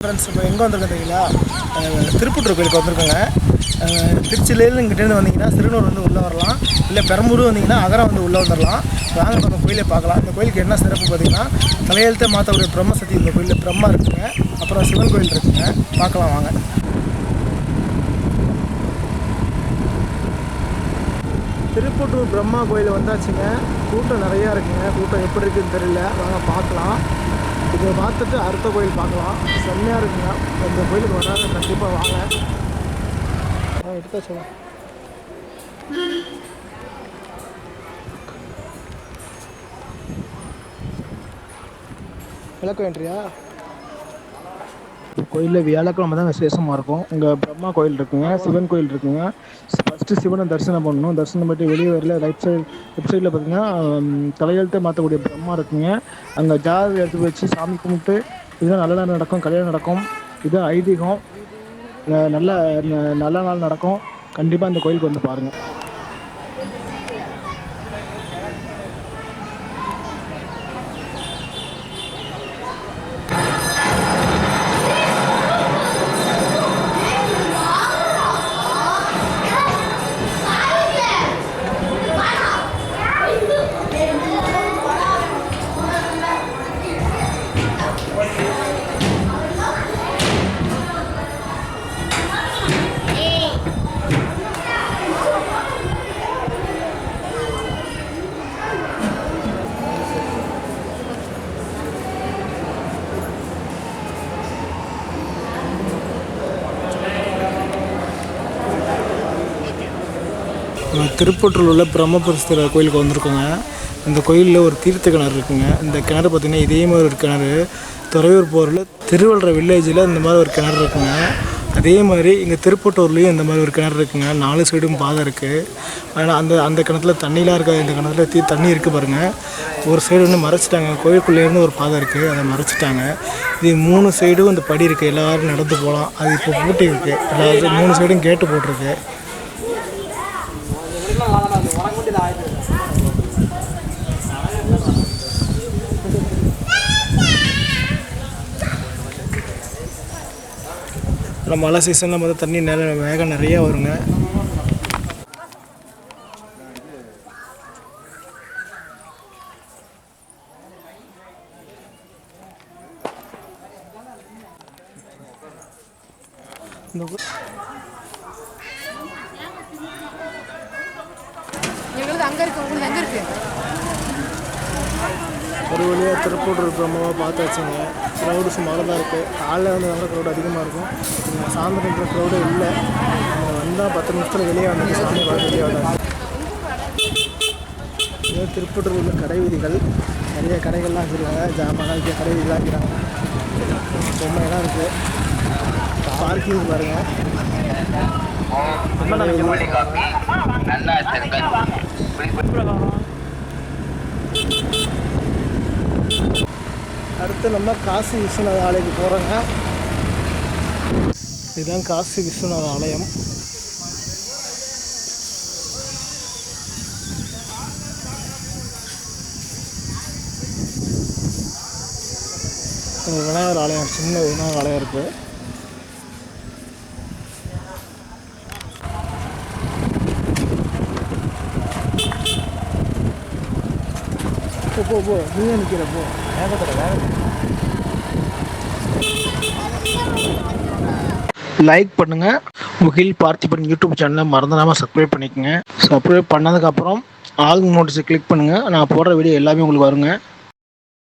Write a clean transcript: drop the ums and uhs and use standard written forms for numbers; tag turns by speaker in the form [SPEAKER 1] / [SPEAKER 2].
[SPEAKER 1] Friends இப்போ எங்கே வந்திருக்கேன் தெரியுங்களா? திருப்பத்தூர் கோயிலுக்கு வந்திருக்கோங்க. திருச்சியிலேருந்து இங்கிட்டேருந்து வந்தீங்கன்னா சிறுநூர் வந்து உள்ளே வரலாம், இல்லை பெரம்பூர் வந்தீங்கன்னா அகரம் வந்து உள்ளே வந்துடலாம். வாங்க நம்ம கோயிலே பார்க்கலாம். இந்த கோயிலுக்கு என்ன சிறப்பு பார்த்தீங்கன்னா, தலையெழுத்தை மாற்றக்கூடிய பிரம்மசக்தி இந்த கோயிலில் பிரம்மா இருக்குங்க. அப்புறம் சிவன் கோயில் இருக்குங்க. பார்க்கலாம் வாங்க. திருப்பத்தூர் பிரம்மா கோயில் வந்தாச்சுங்க. கூட்டம் நிறையா இருக்குங்க. கூட்டம் எப்படி இருக்குதுன்னு தெரியல, வாங்க பார்க்கலாம். இதை பார்த்துட்டு அடுத்த கோயில் பார்க்கலாம். செம்மையாக இருக்குங்க. இந்த கோயிலுக்கு வராங்க, கண்டிப்பாக வாங்க. எடுத்தா சொல்ல விளக்கு வேண்டியா? கோயிலில் வியாழக்கிழமை தான் விசேஷமாக இருக்கும். இங்கே பிரம்மா கோயில் இருக்குங்க, சிவன் கோயில் இருக்குங்க. ஃபஸ்ட்டு சிவனை தரிசனம் பண்ணணும். தரிசனம் பண்ணிட்டு வெளியே வரல லெஃப்ட் சைடில் பார்த்தீங்கன்னா தலையெழுத்தை மாற்றக்கூடிய பிரம்மா இருக்குங்க. அங்கே ஜாதகம் எடுத்து வச்சு சாமி கும்பிட்டு இதுதான் நல்ல நாள் நடக்கும், கல்யாணம் நடக்கும், இதுதான் ஐதீகம். நல்ல நாள் நடக்கும். கண்டிப்பாக இந்த கோயிலுக்கு வந்து பாருங்கள். திருப்பத்தூரில் உள்ள பிரம்மபுரீஸ்வரர் கோயிலுக்கு வந்திருக்கோங்க. இந்த கோயிலில் ஒரு தீர்த்த கிணறு இருக்குங்க. இந்த கிணறு பார்த்திங்கன்னா இதே மாதிரி ஒரு கிணறு துறையூர் போரில் திருவள்ளுவர் வில்லேஜில் இந்த மாதிரி ஒரு கிணறு இருக்குங்க. அதே மாதிரி இங்கே திருப்பத்தூர்லேயும் இந்த மாதிரி ஒரு கிணறு இருக்குங்க. 4 சைடும் பாதை இருக்குது. ஆனால் அந்த கிணத்துல தண்ணிலாம் இருக்காது. இந்த கிணத்துல தண்ணி இருக்குது பாருங்கள். ஒரு சைடு வந்து மறைச்சிட்டாங்க. கோயிலுக்குள்ளேருந்து ஒரு பாதை இருக்குது, அதை மறைச்சிட்டாங்க. இது 3 சைடும் இந்த படி இருக்குது, எல்லோரும் நடந்து போகலாம். அது இப்போ பூட்டி இருக்குது. அதாவது 3 சைடும் கேட்டு போட்டிருக்கு. மழை சீசனில் பார்த்தா தண்ணி வேகம் நிறையா வருங்க. ஒரு வழியாக திருப்பத்தூர் பிரம்மாவாக பார்த்தாச்சுங்க. க்ரௌடு சுமாராக தான் இருக்குது. காலையில் வந்து நல்ல க்ரௌடு அதிகமாக இருக்கும். சாயந்தரன்ற க்ரௌடு இல்லை. நம்ம வந்தால் 10 நிமிஷத்தில் வெளியே வந்து சாமி பார்த்து வெளியே வந்தாங்க. இதே திருப்பத்தூர் உள்ள கடை வீதிகள், நிறைய கடைகள்லாம் வச்சுருக்காங்க. ஜாமான் இருக்க கடை வீதிலாம் இருக்கிறாங்க. பொம்மையெல்லாம் இருக்குது. பார்க்கிங் பாருங்கள். அடுத்து நம்ம காசி விஸ்வநாத ஆலயத்துக்கு போகிறோங்க. இதுதான் காசி விஸ்வநாத ஆலயம். விநாயகர் ஆலயம், சின்ன விநாயகர் ஆலயம் இருக்குது. போ நீயே நிற்கிறப்போ லைக் பண்ணுங்கள். முகில் பார்த்திபன் யூடியூப் சேனலை மறந்துடாமல் சப்ஸ்கிரைப் பண்ணிக்கோங்க. சப்ஸ்கிரைப் பண்ணதுக்கப்புறம் ஆல் நோட்டிஸை கிளிக் பண்ணுங்கள். நான் போடுற வீடியோ எல்லாமே உங்களுக்கு வருங்க.